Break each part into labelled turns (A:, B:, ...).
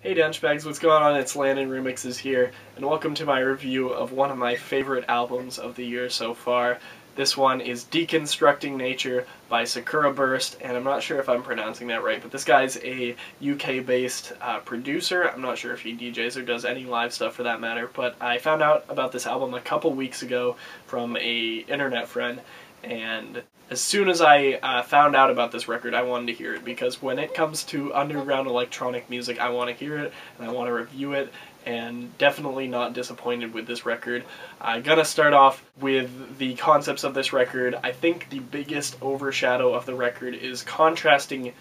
A: Hey Dunchbags, what's going on? It's Landon Remixes here, and welcome to my review of one of my favorite albums of the year so far. This one is Deconstructing Nature by Sakuraburst, and I'm not sure if I'm pronouncing that right, but this guy's a UK-based producer. I'm not sure if he DJs or does any live stuff for that matter, but I found out about this album a couple weeks ago from a internet friend, and as soon as I found out about this record, I wanted to hear it, because when it comes to underground electronic music, I want to hear it, and I want to review it, and definitely not disappointed with this record. I'm gonna start off with the concepts of this record. I think the biggest overshadow of the record is contrasting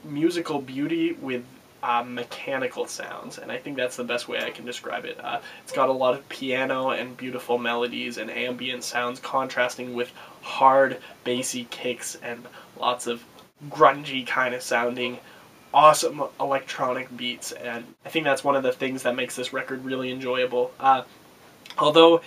A: musical beauty with mechanical sounds, and I think that's the best way I can describe it. It's got a lot of piano and beautiful melodies and ambient sounds contrasting with hard, bassy kicks and lots of grungy kind of sounding awesome electronic beats, and I think that's one of the things that makes this record really enjoyable. Although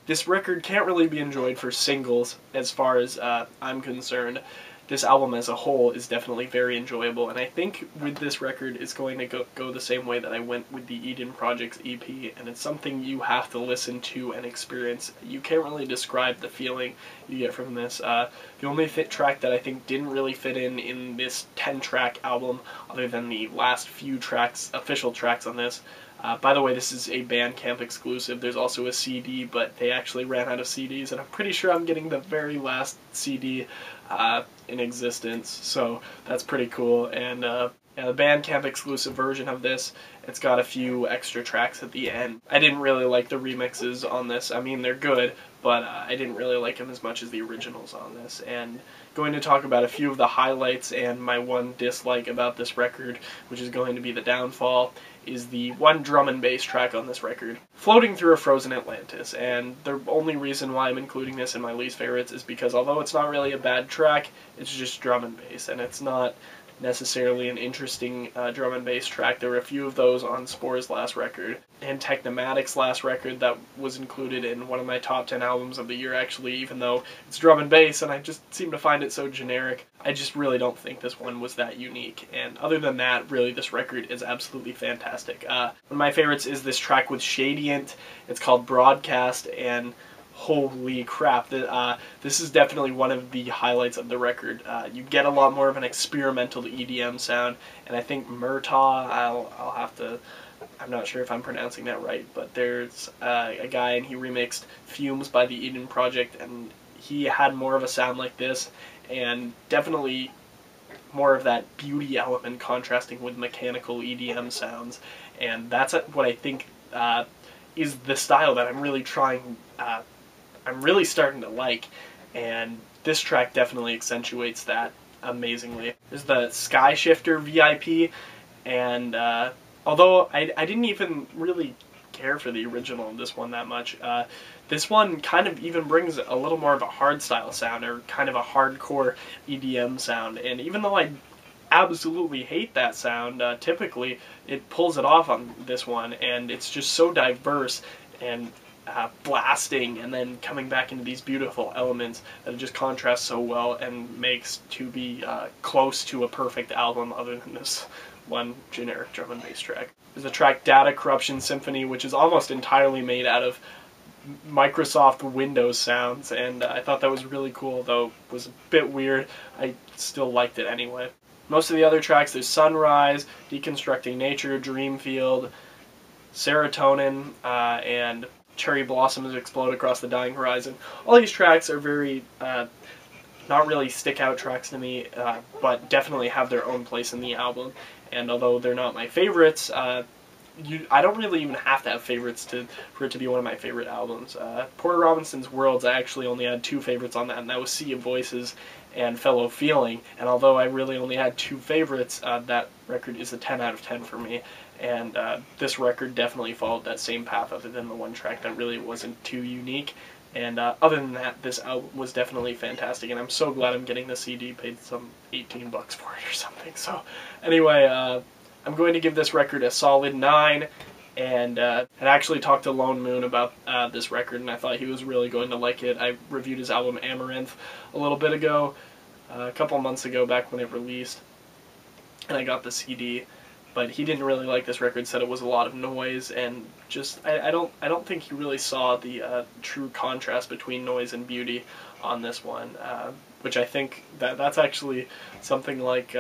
A: this record can't really be enjoyed for singles as far as I'm concerned, this album as a whole is definitely very enjoyable, and I think with this record it's going to go the same way that I went with the Eden Project's EP, and it's something you have to listen to and experience. You can't really describe the feeling you get from this. The only track that I think didn't really fit in this 10-track album, other than the last few tracks, official tracks on this. By the way, this is a Bandcamp exclusive. There's also a CD, but they actually ran out of CDs, and I'm pretty sure I'm getting the very last CD in existence, so that's pretty cool. And the Bandcamp exclusive version of this, it's got a few extra tracks at the end. I didn't really like the remixes on this. I mean, they're good, but I didn't really like them as much as the originals on this. And going to talk about a few of the highlights and my one dislike about this record, which is going to be the downfall, is the one drum and bass track on this record, Floating Through a Frozen Atlantis. And the only reason why I'm including this in my least favorites is because although it's not really a bad track, it's just drum and bass, and it's not necessarily an interesting drum and bass track. There were a few of those on Spore's last record, and Technomatic's last record that was included in one of my top 10 albums of the year, actually, even though it's drum and bass, and I just seem to find it so generic. I just really don't think this one was that unique, and other than that, really, this record is absolutely fantastic. One of my favorites is this track with Shadient. It's called Broadcast, and holy crap, this is definitely one of the highlights of the record. You get a lot more of an experimental EDM sound, and I think Murtaugh, I'll have to, I'm not sure if I'm pronouncing that right, but there's a guy and he remixed Fumes by the Eden Project, and he had more of a sound like this, and definitely more of that beauty element contrasting with mechanical EDM sounds, and that's what I think is the style that I'm really I'm really starting to like, and this track definitely accentuates that amazingly. There's the Skyshifter VIP, and although I didn't even really care for the original of this one that much, this one kind of even brings a little more of a hardstyle sound, or kind of a hardcore EDM sound, and even though I absolutely hate that sound, typically it pulls it off on this one, and it's just so diverse and blasting, and then coming back into these beautiful elements that just contrast so well and makes to be close to a perfect album, other than this one generic drum and bass track. There's a track, Data Corruption Symphony, which is almost entirely made out of Microsoft Windows sounds, and I thought that was really cool, though it was a bit weird. I still liked it anyway. Most of the other tracks, there's Sunrise, Deconstructing Nature, Dreamfield, Serotonin, and Cherry Blossoms Explode Across the Dying Horizon. All these tracks are very, not really stick-out tracks to me, but definitely have their own place in the album. And although they're not my favorites, I don't really even have to have favorites for it to be one of my favorite albums. Porter Robinson's Worlds, I actually only had two favorites on that, and that was Sea of Voices and Fellow Feeling. And although I really only had two favorites, that record is a 10 out of 10 for me. And this record definitely followed that same path, other than the one track that really wasn't too unique. And other than that, this album was definitely fantastic, and I'm so glad I'm getting the CD, paid some 18 bucks for it or something. So anyway, I'm going to give this record a solid 9, and I actually talked to Lone Moon about this record, and I thought he was really going to like it. I reviewed his album Amaranth a little bit ago, a couple months ago, back when it released, and I got the CD. but he didn't really like this record, said it was a lot of noise, and just I don't think he really saw the true contrast between noise and beauty on this one, which I think that's actually something like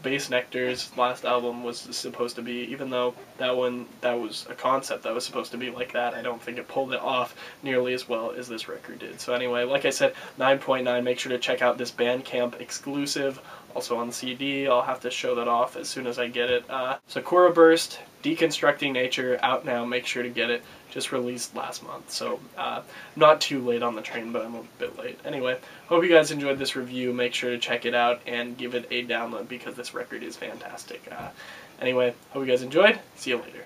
A: Bass Nectar's last album was supposed to be. Even though that was a concept that was supposed to be like that, I don't think it pulled it off nearly as well as this record did. So anyway, like I said, 9.9, make sure to check out this Bandcamp exclusive, also on CD. I'll have to show that off as soon as I get it. Sakuraburst, Deconstructing Nature, out now, make sure to get it. Just released last month, so not too late on the train, but I'm a bit late. Anyway, hope you guys enjoyed this review. Make sure to check it out and give it a download because this record is fantastic. Anyway, hope you guys enjoyed. See you later.